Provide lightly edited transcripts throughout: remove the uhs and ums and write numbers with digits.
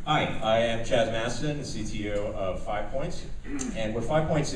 Hi, I am Chaz Maston, the CTO of 5points. And what 5points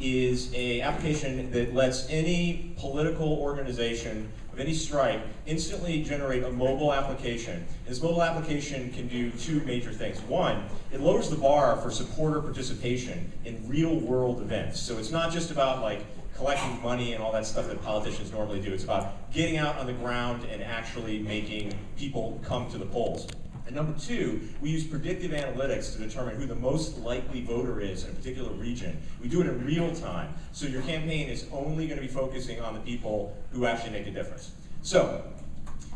is an application that lets any political organization of any stripe instantly generate a mobile application. This mobile application can do two major things. One, it lowers the bar for supporter participation in real world events. So it's not just about like collecting money and all that stuff that politicians normally do. It's about getting out on the ground and actually making people come to the polls. And number two, we use predictive analytics to determine who the most likely voter is in a particular region. We do it in real time, so your campaign is only going to be focusing on the people who actually make a difference. So,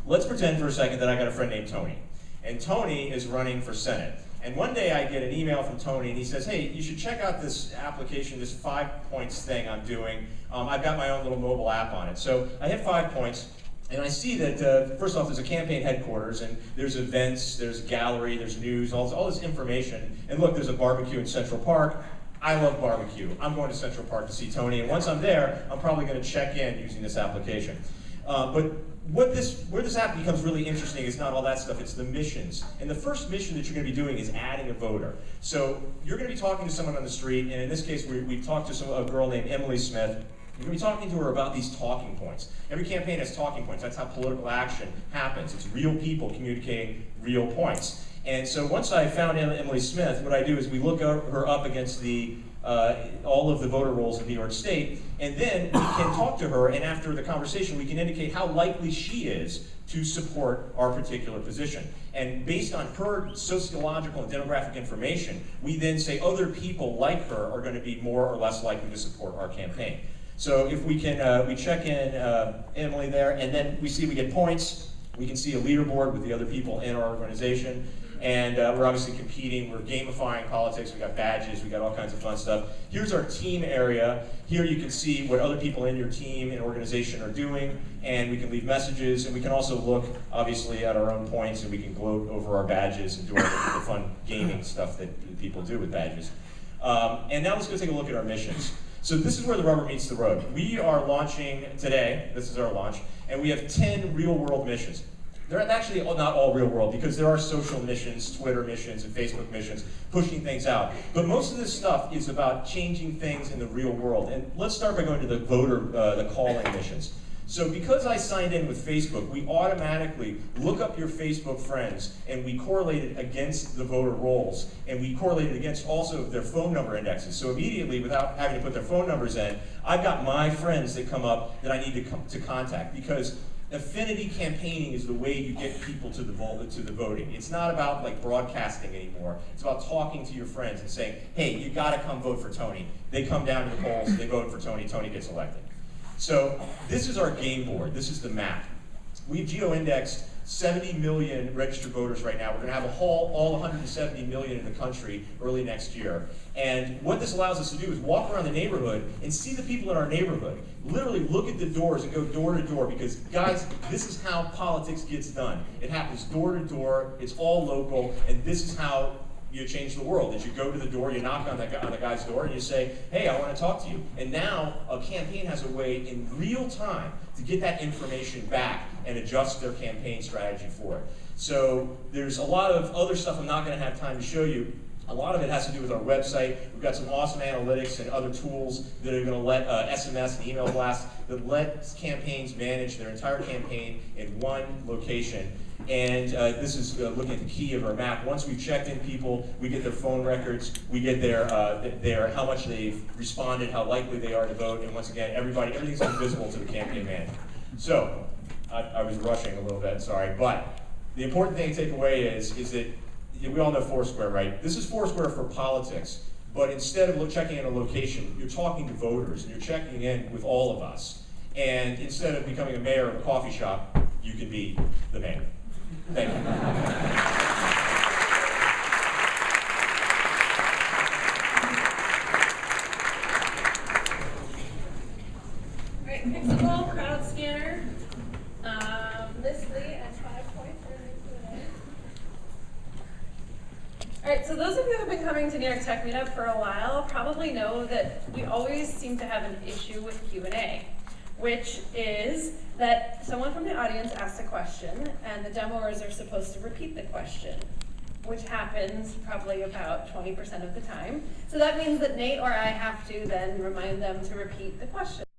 let's pretend for a second that I got a friend named Tony. And Tony is running for Senate. And one day I get an email from Tony and he says, hey, you should check out this application, this 5points thing I'm doing. I've got my own little mobile app on it. So I hit 5points. And I see that, first off, there's a campaign headquarters, and there's events, there's a gallery, there's news, all this information. And look, there's a barbecue in Central Park. I love barbecue. I'm going to Central Park to see Tony, and once I'm there, I'm probably going to check in using this application. But where this app becomes really interesting is not all that stuff, it's the missions. And the first mission that you're going to be doing is adding a voter. So you're going to be talking to someone on the street, and in this case, we've talked to a girl named Emily Smith. You're going to be talking to her about these talking points. Every campaign has talking points. That's how political action happens. It's real people communicating real points. And so once I found Emily Smith, what I do is we look her up against all of the voter rolls in New York State, and then we can talk to her, and after the conversation, we can indicate how likely she is to support our particular position. And based on her sociological and demographic information, we then say other people like her are going to be more or less likely to support our campaign. So if we can, we check in Emily there, and then we see we get points. We can see a leaderboard with the other people in our organization, and we're obviously competing. We're gamifying politics. We got badges. We got all kinds of fun stuff. Here's our team area. Here you can see what other people in your team and organization are doing, and we can leave messages, and we can also look, obviously, at our own points, and we can gloat over our badges and do all the fun gaming stuff that people do with badges. And now let's go take a look at our missions. So this is where the rubber meets the road. We are launching today, this is our launch, and we have 10 real-world missions. They're actually not all real-world because there are social missions, Twitter missions, and Facebook missions, pushing things out. But most of this stuff is about changing things in the real world. And let's start by going to the the calling missions. So because I signed in with Facebook, we automatically look up your Facebook friends, and we correlate it against the voter rolls, and we correlate it against also their phone number indexes. So immediately, without having to put their phone numbers in, I've got my friends that come up that I need to contact, because affinity campaigning is the way you get people to the voting. It's not about like broadcasting anymore. It's about talking to your friends and saying, hey, you gotta come vote for Tony. They come down to the polls, they vote for Tony, Tony gets elected. So this is our game board. This is the map. We've geo-indexed 70 million registered voters right now. We're going to have all 170 million in the country early next year. And what this allows us to do is walk around the neighborhood and see the people in our neighborhood. Literally look at the doors and go door to door, because guys, this is how politics gets done. It happens door to door, it's all local, and this is how you change the world. As you go to the door, you knock on the guy's door, and you say, hey, I want to talk to you. And now a campaign has a way in real time to get that information back and adjust their campaign strategy for it. So there's a lot of other stuff I'm not going to have time to show you. A lot of it has to do with our website. We've got some awesome analytics and other tools that are going to let SMS and email blasts that let campaigns manage their entire campaign in one location. And this is looking at the key of our map. Once we've checked in people, we get their phone records, we get their how much they've responded, how likely they are to vote, and once again, everything's invisible to the campaign manager. So, I was rushing a little bit, sorry, but the important thing to take away is that we all know Foursquare, right? This is Foursquare for politics, but instead of checking in a location, you're talking to voters, and you're checking in with all of us. And instead of becoming a mayor of a coffee shop, you can be the mayor. Thank you. Alright, Pixel, crowd scanner, Leslie at 5 points for the Q&A. Alright, so those of you who have been coming to New York Tech Meetup for a while probably know that we always seem to have an issue with Q&A, which is that someone from the audience asks a question, and the demoers are supposed to repeat the question, which happens probably about 20% of the time. So that means that Nate or I have to then remind them to repeat the question.